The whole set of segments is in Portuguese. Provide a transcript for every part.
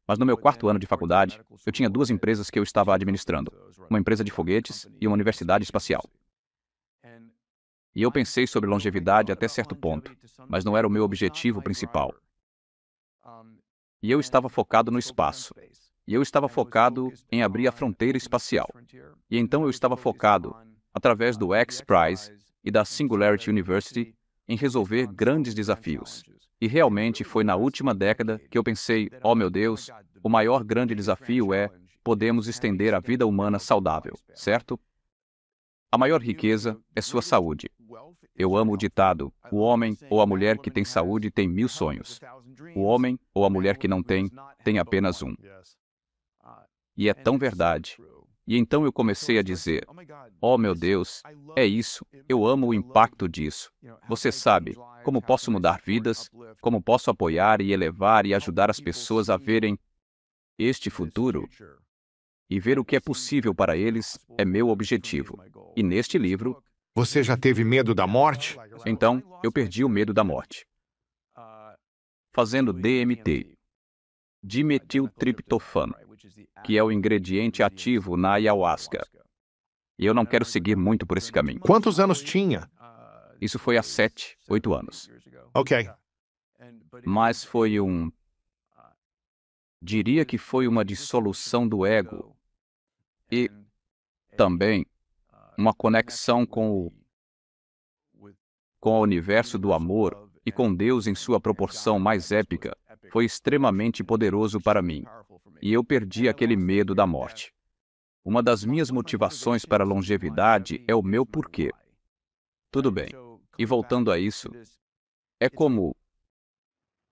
Mas no meu quarto ano de faculdade, eu tinha duas empresas que eu estava administrando, uma empresa de foguetes e uma universidade espacial. E eu pensei sobre longevidade até certo ponto, mas não era o meu objetivo principal. E eu estava focado no espaço. E eu estava focado em abrir a fronteira espacial. E então eu estava focado, através do X-Prize e da Singularity University, em resolver grandes desafios. E realmente foi na última década que eu pensei, oh meu Deus, o maior grande desafio é, podemos estender a vida humana saudável, certo? A maior riqueza é sua saúde. Eu amo o ditado, o homem ou a mulher que tem saúde tem 1000 sonhos. O homem ou a mulher que não tem, tem apenas um. E é tão verdade. E então eu comecei a dizer, oh meu Deus, é isso, eu amo o impacto disso. Você sabe, como posso mudar vidas, como posso apoiar e elevar e ajudar as pessoas a verem este futuro e ver o que é possível para eles é meu objetivo. E neste livro, Você já teve medo da morte? então, eu perdi o medo da morte. Fazendo DMT, dimetiltriptofano, que é o ingrediente ativo na ayahuasca. E eu não quero seguir muito por esse caminho. Quantos anos tinha? Isso foi há 7, 8 anos. Ok. Mas foi diria que foi uma dissolução do ego e também uma conexão com o universo do amor e com Deus em sua proporção mais épica. Foi extremamente poderoso para mim. E eu perdi aquele medo da morte. Uma das minhas motivações para a longevidade é o meu porquê. Tudo bem. E voltando a isso,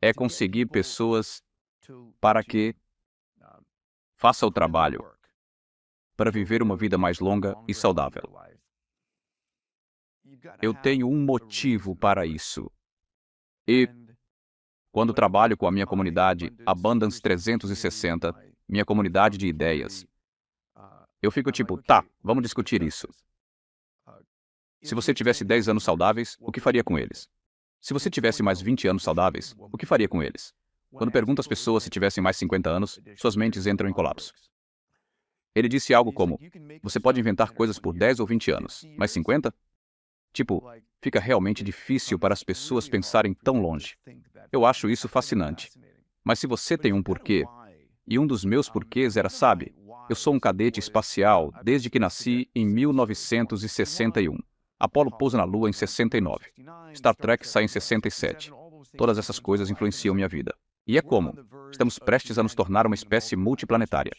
é conseguir pessoas para que faça o trabalho para viver uma vida mais longa e saudável. Eu tenho um motivo para isso. E quando trabalho com a minha comunidade Abundance 360, minha comunidade de ideias, eu fico tipo, tá, vamos discutir isso. Se você tivesse 10 anos saudáveis, o que faria com eles? Se você tivesse mais 20 anos saudáveis, o que faria com eles? Quando pergunto às pessoas se tivessem mais 50 anos, suas mentes entram em colapso. Ele disse algo como, você pode inventar coisas por 10 ou 20 anos, mas 50? Tipo, fica realmente difícil para as pessoas pensarem tão longe. Eu acho isso fascinante. Mas se você tem um porquê, e um dos meus porquês era, sabe, eu sou um cadete espacial desde que nasci em 1961. Apollo pousa na Lua em 69. Star Trek sai em 67. Todas essas coisas influenciam minha vida. E é como? Estamos prestes a nos tornar uma espécie multiplanetária.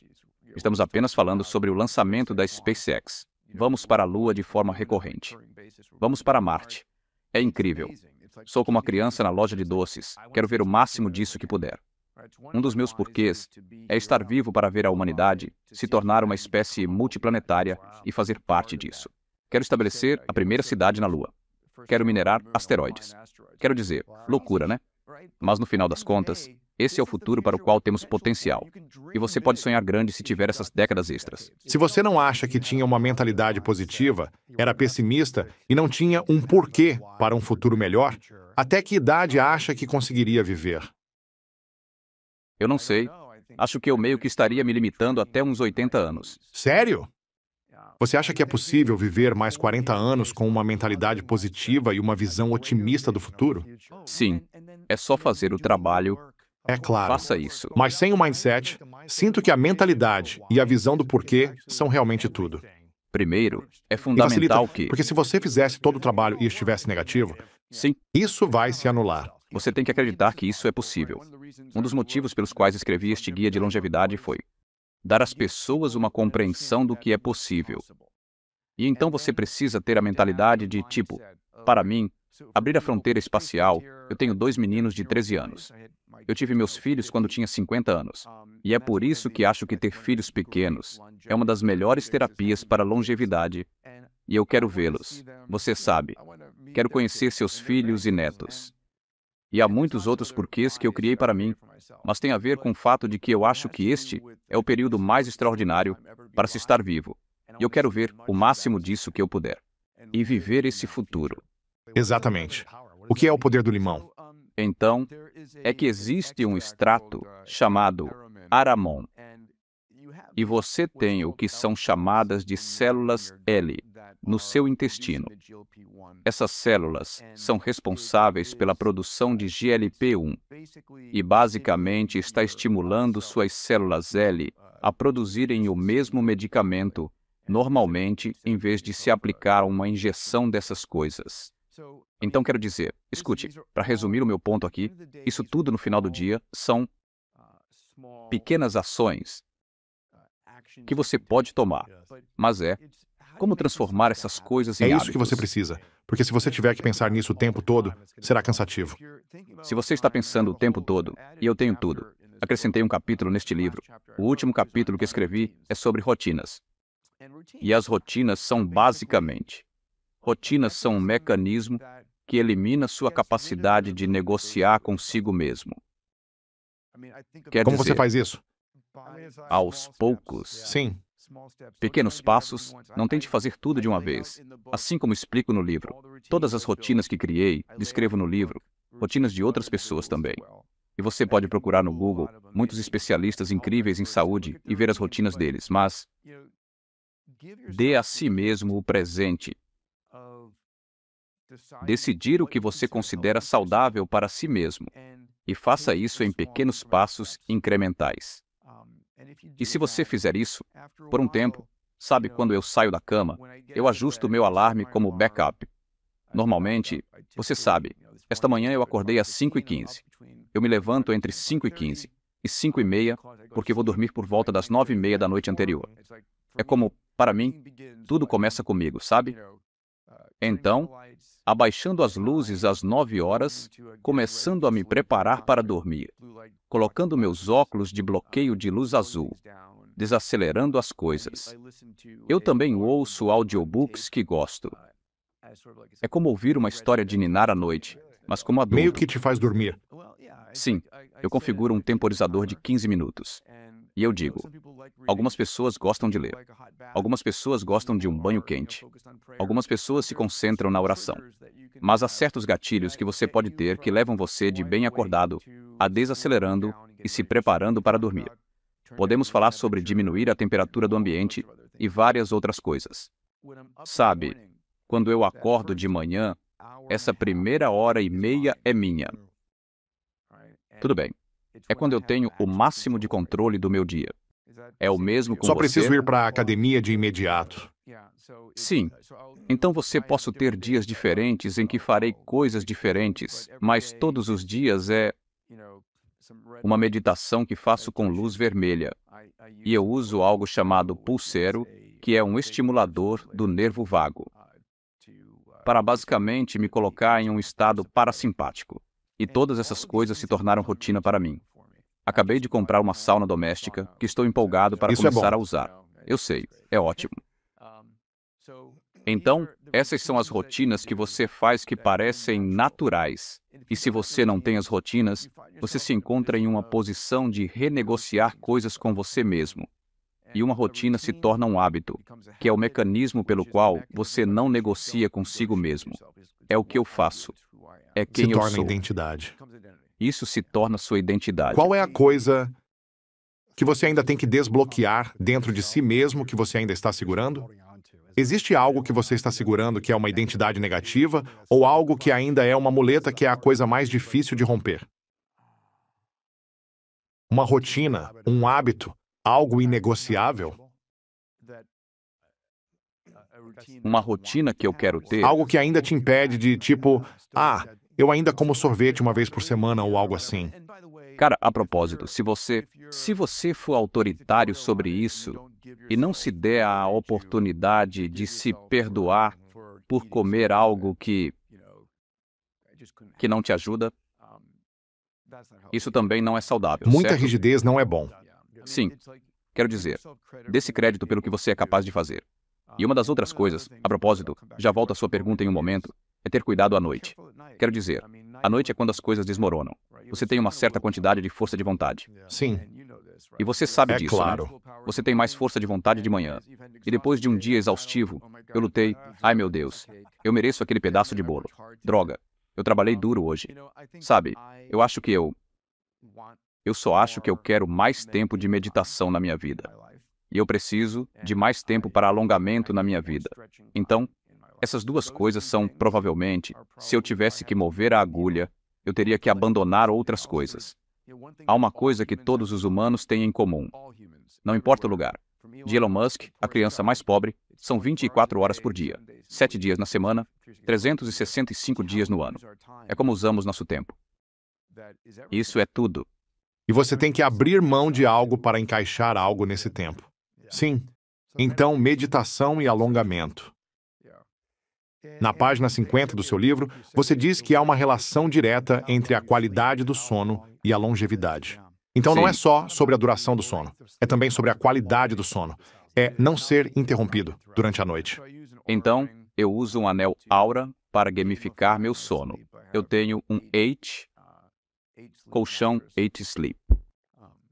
Estamos apenas falando sobre o lançamento da SpaceX. Vamos para a Lua de forma recorrente. Vamos para Marte. É incrível. Sou como uma criança na loja de doces. Quero ver o máximo disso que puder. Um dos meus porquês é estar vivo para ver a humanidade se tornar uma espécie multiplanetária e fazer parte disso. Quero estabelecer a primeira cidade na Lua. Quero minerar asteroides. Quero dizer, loucura, né? Mas no final das contas, esse é o futuro para o qual temos potencial. E você pode sonhar grande se tiver essas décadas extras. Se você não acha que tinha uma mentalidade positiva, era pessimista e não tinha um porquê para um futuro melhor, até que idade acha que conseguiria viver? Eu não sei. Acho que eu meio que estaria me limitando até uns 80 anos. Sério? Você acha que é possível viver mais 40 anos com uma mentalidade positiva e uma visão otimista do futuro? Sim. É só fazer o trabalho. É claro. Faça isso. Mas sem o mindset, sinto que a mentalidade e a visão do porquê são realmente tudo. Primeiro, é E facilita, fundamental que... porque se você fizesse todo o trabalho e estivesse negativo, Sim, isso vai se anular. você tem que acreditar que isso é possível. Um dos motivos pelos quais escrevi este guia de longevidade foi dar às pessoas uma compreensão do que é possível. E então você precisa ter a mentalidade de tipo, para mim, abrir a fronteira espacial, eu tenho 2 meninos de 13 anos. Eu tive meus filhos quando tinha 50 anos. E é por isso que acho que ter filhos pequenos é uma das melhores terapias para a longevidade. E eu quero vê-los. Você sabe, quero conhecer seus filhos e netos. E há muitos outros porquês que eu criei para mim, mas tem a ver com o fato de que eu acho que este é o período mais extraordinário para se estar vivo. E eu quero ver o máximo disso que eu puder. E viver esse futuro. Exatamente. O que é o poder do limão? Então, é que existe um extrato chamado Aramon. E você tem o que são chamadas de células L no seu intestino. Essas células são responsáveis pela produção de GLP-1 e basicamente está estimulando suas células L a produzirem o mesmo medicamento, normalmente, em vez de se aplicar uma injeção dessas coisas. Então, quero dizer, escute, para resumir o meu ponto aqui, isso tudo no final do dia são pequenas ações que você pode tomar, mas como transformar essas coisas em É isso hábitos. que você precisa, porque se você tiver que pensar nisso o tempo todo, será cansativo. Se você está pensando o tempo todo, e eu tenho tudo, acrescentei um capítulo neste livro. O último capítulo que escrevi é sobre rotinas. E as rotinas são rotinas são um mecanismo que elimina sua capacidade de negociar consigo mesmo. Quer Como você dizer, faz isso? aos poucos, Sim. pequenos passos, não tente fazer tudo de uma vez. Assim como explico no livro, todas as rotinas que criei, descrevo no livro, rotinas de outras pessoas também. E você pode procurar no Google muitos especialistas incríveis em saúde e ver as rotinas deles, mas dê a si mesmo o presente. Decidir o que você considera saudável para si mesmo. E faça isso em pequenos passos incrementais. E se você fizer isso, por um tempo, sabe, quando eu saio da cama, eu ajusto o meu alarme como backup. Normalmente, você sabe, esta manhã eu acordei às 5h15. Eu me levanto entre 5h15 e 5h30, porque vou dormir por volta das 9h30 da noite anterior. É como, para mim, tudo começa comigo, sabe? Então, abaixando as luzes às 9 horas, começando a me preparar para dormir, colocando meus óculos de bloqueio de luz azul, desacelerando as coisas. Eu também ouço audiobooks que gosto. É como ouvir uma história de ninar à noite, mas como adulto. Meio que te faz dormir. Sim, eu configuro um temporizador de 15 minutos. E eu digo, algumas pessoas gostam de ler. Algumas pessoas gostam de um banho quente. Algumas pessoas se concentram na oração. Mas há certos gatilhos que você pode ter que levam você de bem acordado a desacelerando e se preparando para dormir. Podemos falar sobre diminuir a temperatura do ambiente e várias outras coisas. Sabe, quando eu acordo de manhã, essa primeira hora e meia é minha. Tudo bem. É quando eu tenho o máximo de controle do meu dia. É o mesmo com Só você? preciso ir para a academia de imediato. Sim. Então posso ter dias diferentes em que farei coisas diferentes, mas todos os dias é uma meditação que faço com luz vermelha. E eu uso algo chamado pulsero, que é um estimulador do nervo vago, para basicamente me colocar em um estado parasimpático. E todas essas coisas se tornaram rotina para mim. Acabei de comprar uma sauna doméstica que estou empolgado para Isso é começar bom. a usar. Eu sei, é ótimo. Então, essas são as rotinas que você faz que parecem naturais. E se você não tem as rotinas, você se encontra em uma posição de renegociar coisas com você mesmo. E uma rotina se torna um hábito, que é o mecanismo pelo qual você não negocia consigo mesmo. É o que eu faço. É Se quem eu torna sou. identidade. Isso se torna sua identidade. Qual é a coisa que você ainda tem que desbloquear dentro de si mesmo que você ainda está segurando? Existe algo que você está segurando que é uma identidade negativa ou algo que ainda é uma muleta que é a coisa mais difícil de romper? Uma rotina, um hábito, algo inegociável? Uma rotina que eu quero ter. Algo que ainda te impede de, tipo, eu ainda como sorvete uma vez por semana ou algo assim. Cara, a propósito, se você for autoritário sobre isso e não se der a oportunidade de se perdoar por comer algo que não te ajuda, isso também não é saudável, Muita certo? rigidez não é bom. Sim, quero dizer, dê-se crédito pelo que você é capaz de fazer. E uma das outras coisas, a propósito, já volto à sua pergunta em um momento, é ter cuidado à noite. Quero dizer, à noite é quando as coisas desmoronam. Você tem uma certa quantidade de força de vontade. Sim, E você sabe é disso, claro. né? Você tem mais força de vontade de manhã. E depois de um dia exaustivo, eu lutei. Ai, meu Deus, eu mereço aquele pedaço de bolo. Droga, eu trabalhei duro hoje. Sabe, eu acho que eu Eu só acho que eu quero mais tempo de meditação na minha vida. E eu preciso de mais tempo para alongamento na minha vida. Então, essas duas coisas são, provavelmente, se eu tivesse que mover a agulha, eu teria que abandonar outras coisas. Há uma coisa que todos os humanos têm em comum. Não importa o lugar. De Elon Musk, a criança mais pobre, são 24 horas por dia, 7 dias na semana, 365 dias no ano. É como usamos nosso tempo. Isso é tudo. E você tem que abrir mão de algo para encaixar algo nesse tempo. Sim. Então, meditação e alongamento. Na página 50 do seu livro, você diz que há uma relação direta entre a qualidade do sono e a longevidade. Então não é Sim. só sobre a duração do sono, é também sobre a qualidade do sono. É não ser interrompido durante a noite. Então, eu uso um anel Aura para gamificar meu sono. Eu tenho um colchão 8 Sleep.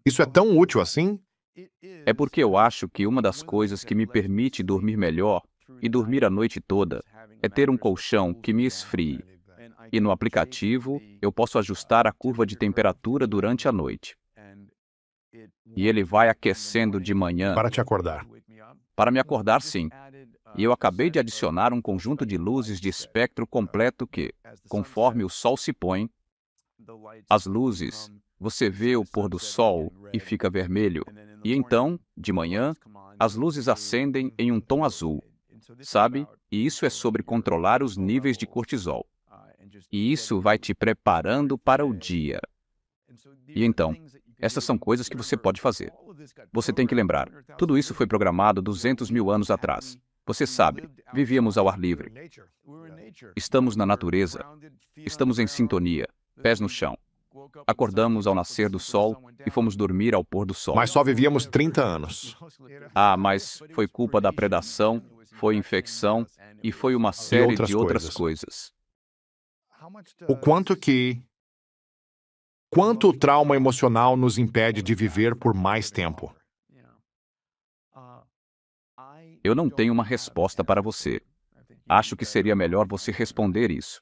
Isso é tão útil assim? É porque eu acho que uma das coisas que me permite dormir melhor e dormir a noite toda é ter um colchão que me esfrie. E no aplicativo, eu posso ajustar a curva de temperatura durante a noite. E ele vai aquecendo de manhã Para te acordar. para me acordar, sim. E eu acabei de adicionar um conjunto de luzes de espectro completo que, conforme o sol se põe, as luzes, você vê o pôr do sol e fica vermelho. E então, de manhã, as luzes acendem em um tom azul, sabe? E isso é sobre controlar os níveis de cortisol. E isso vai te preparando para o dia. E então, essas são coisas que você pode fazer. Você tem que lembrar, tudo isso foi programado 200 mil anos atrás. Você sabe, vivíamos ao ar livre. Estamos na natureza. Estamos em sintonia, pés no chão. Acordamos ao nascer do sol e fomos dormir ao pôr do sol. Mas só vivíamos 30 anos. Ah, mas foi culpa da predação, foi infecção e foi uma série de outras coisas. O quanto o trauma emocional nos impede de viver por mais tempo? Eu não tenho uma resposta para você. Acho que seria melhor você responder isso.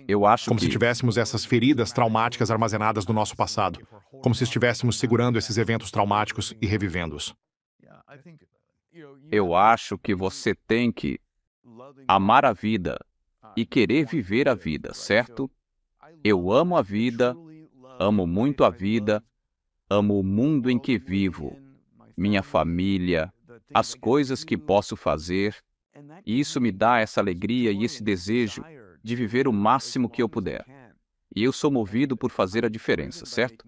Eu acho Como se que... tivéssemos essas feridas traumáticas armazenadas do nosso passado. Como se estivéssemos segurando esses eventos traumáticos e revivendo-os. Eu acho que você tem que amar a vida e querer viver a vida, certo? Eu amo a vida, amo muito a vida, amo o mundo em que vivo, minha família, as coisas que posso fazer, e isso me dá essa alegria e esse desejo de viver o máximo que eu puder. E eu sou movido por fazer a diferença, certo?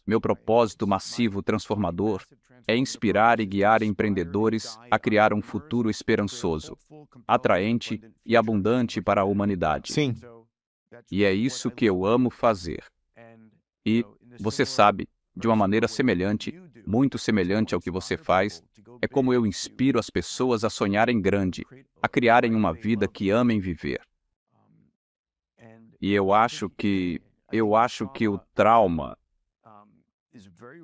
Meu propósito massivo transformador é inspirar e guiar empreendedores a criar um futuro esperançoso, atraente e abundante para a humanidade. Sim. E é isso que eu amo fazer. E, você sabe, de uma maneira semelhante, muito semelhante ao que você faz, é como eu inspiro as pessoas a sonharem grande, a criarem uma vida que amem viver. E eu acho que o trauma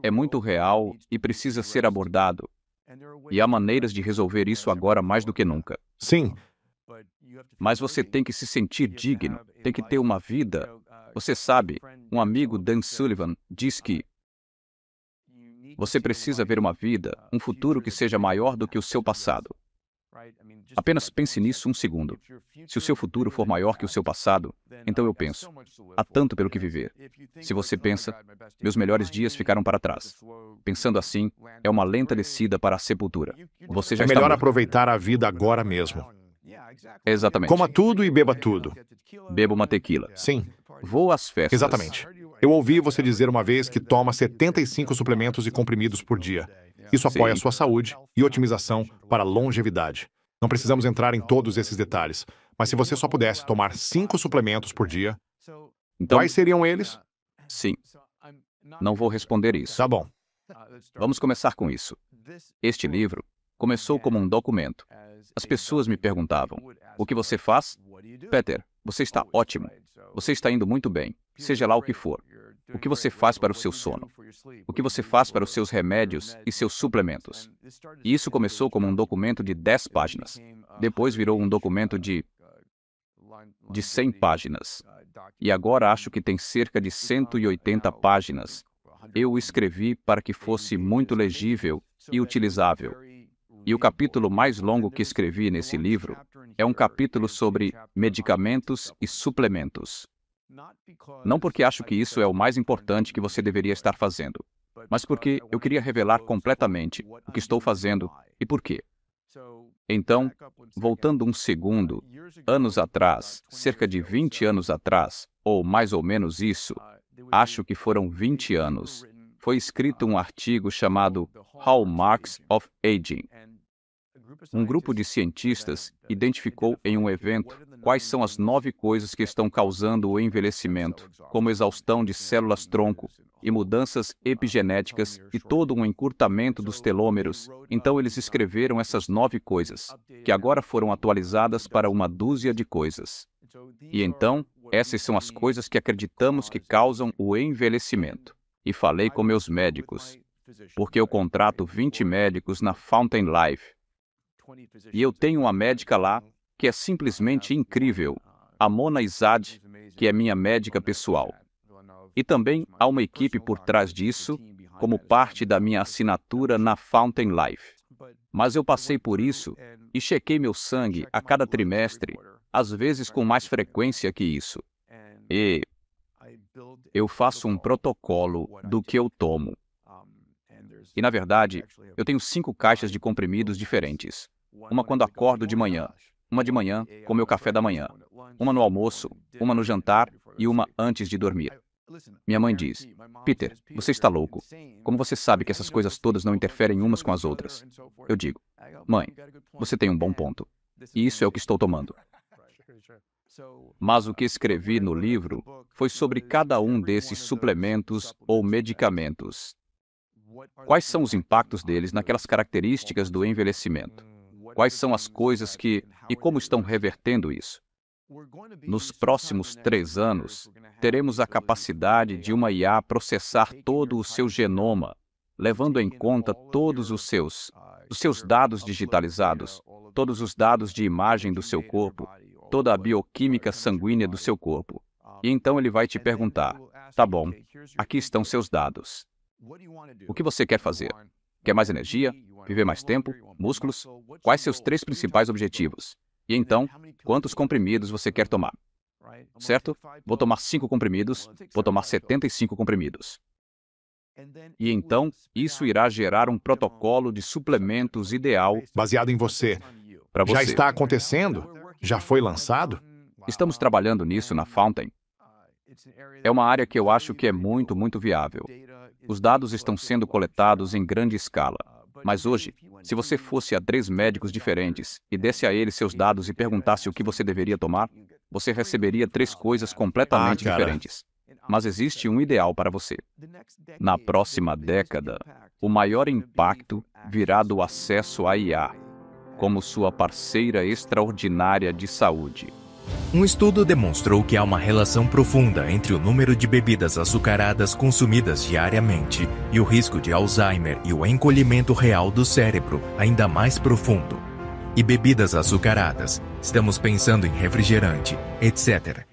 é muito real e precisa ser abordado. E há maneiras de resolver isso agora mais do que nunca. Sim. Mas você tem que se sentir digno, tem que ter uma vida. Você sabe, um amigo, Dan Sullivan, diz que você precisa ver uma vida, um futuro que seja maior do que o seu passado. Apenas pense nisso um segundo. Se o seu futuro for maior que o seu passado, então eu penso, há tanto pelo que viver. Se você pensa, meus melhores dias ficaram para trás. Pensando assim, é uma lenta descida para a sepultura. Você já É está melhor morto. aproveitar a vida agora mesmo. Exatamente. Coma tudo e beba tudo. Beba uma tequila. Sim. Vou às festas. Exatamente. Eu ouvi você dizer uma vez que toma 75 suplementos e comprimidos por dia. Isso apoia a Sim. sua saúde e otimização para a longevidade. Não precisamos entrar em todos esses detalhes, mas se você só pudesse tomar 5 suplementos por dia, Então, quais seriam eles? sim. Não vou responder isso. Tá bom. Vamos começar com isso. Este livro começou como um documento. As pessoas me perguntavam, o que você faz? Peter, você está ótimo. Você está indo muito bem, seja lá o que for. O que você faz para o seu sono? O que você faz para os seus remédios e seus suplementos? E isso começou como um documento de 10 páginas. Depois virou um documento de 100 páginas. E agora acho que tem cerca de 180 páginas. eu o escrevi para que fosse muito legível e utilizável. E o capítulo mais longo que escrevi nesse livro é um capítulo sobre medicamentos e suplementos. Não porque acho que isso é o mais importante que você deveria estar fazendo, mas porque eu queria revelar completamente o que estou fazendo e por quê. Então, voltando um segundo, anos atrás, cerca de 20 anos atrás, ou mais ou menos isso, acho que foram 20 anos, foi escrito um artigo chamado Hallmarks of Aging. Um grupo de cientistas identificou em um evento quais são as 9 coisas que estão causando o envelhecimento, como exaustão de células-tronco e mudanças epigenéticas e todo um encurtamento dos telômeros. Então eles escreveram essas 9 coisas, que agora foram atualizadas para uma dúzia de coisas. E então, essas são as coisas que acreditamos que causam o envelhecimento. E falei com meus médicos, porque eu contrato 20 médicos na Fountain Life. E eu tenho uma médica lá que é simplesmente incrível, a Mona Izad, que é minha médica pessoal. E também há uma equipe por trás disso, como parte da minha assinatura na Fountain Life. Mas eu passei por isso e chequei meu sangue a cada trimestre, às vezes com mais frequência que isso. E eu faço um protocolo do que eu tomo. E, na verdade, eu tenho 5 caixas de comprimidos diferentes. Uma quando acordo de manhã, uma de manhã com meu café da manhã, uma no almoço, uma no jantar e uma antes de dormir. Minha mãe diz, Peter, você está louco. Como você sabe que essas coisas todas não interferem umas com as outras? Eu digo, mãe, você tem um bom ponto. E isso é o que estou tomando. Mas o que escrevi no livro foi sobre cada um desses suplementos ou medicamentos. Quais são os impactos deles naquelas características do envelhecimento? Quais são as coisas que e como estão revertendo isso? Nos próximos 3 anos, teremos a capacidade de uma IA processar todo o seu genoma, levando em conta todos os seus dados digitalizados, todos os dados de imagem do seu corpo, toda a bioquímica sanguínea do seu corpo. E então ele vai te perguntar, tá bom, aqui estão seus dados. O que você quer fazer? Quer mais energia? Viver mais tempo? Músculos? Quais seus 3 principais objetivos? E então, quantos comprimidos você quer tomar? Certo? Vou tomar 5 comprimidos, vou tomar 75 comprimidos. E então, isso irá gerar um protocolo de suplementos ideal Baseado em você. para você. Já está acontecendo? Já foi lançado? Estamos trabalhando nisso na Fountain. É uma área que eu acho que é muito, muito viável. Os dados estão sendo coletados em grande escala. Mas hoje, se você fosse a 3 médicos diferentes e desse a eles seus dados e perguntasse o que você deveria tomar, você receberia 3 coisas completamente diferentes. Mas existe um ideal para você. Na próxima década, o maior impacto virá do acesso à IA, como sua parceira extraordinária de saúde. Um estudo demonstrou que há uma relação profunda entre o número de bebidas açucaradas consumidas diariamente e o risco de Alzheimer e o encolhimento real do cérebro ainda mais profundo. E bebidas açucaradas, estamos pensando em refrigerante, etc.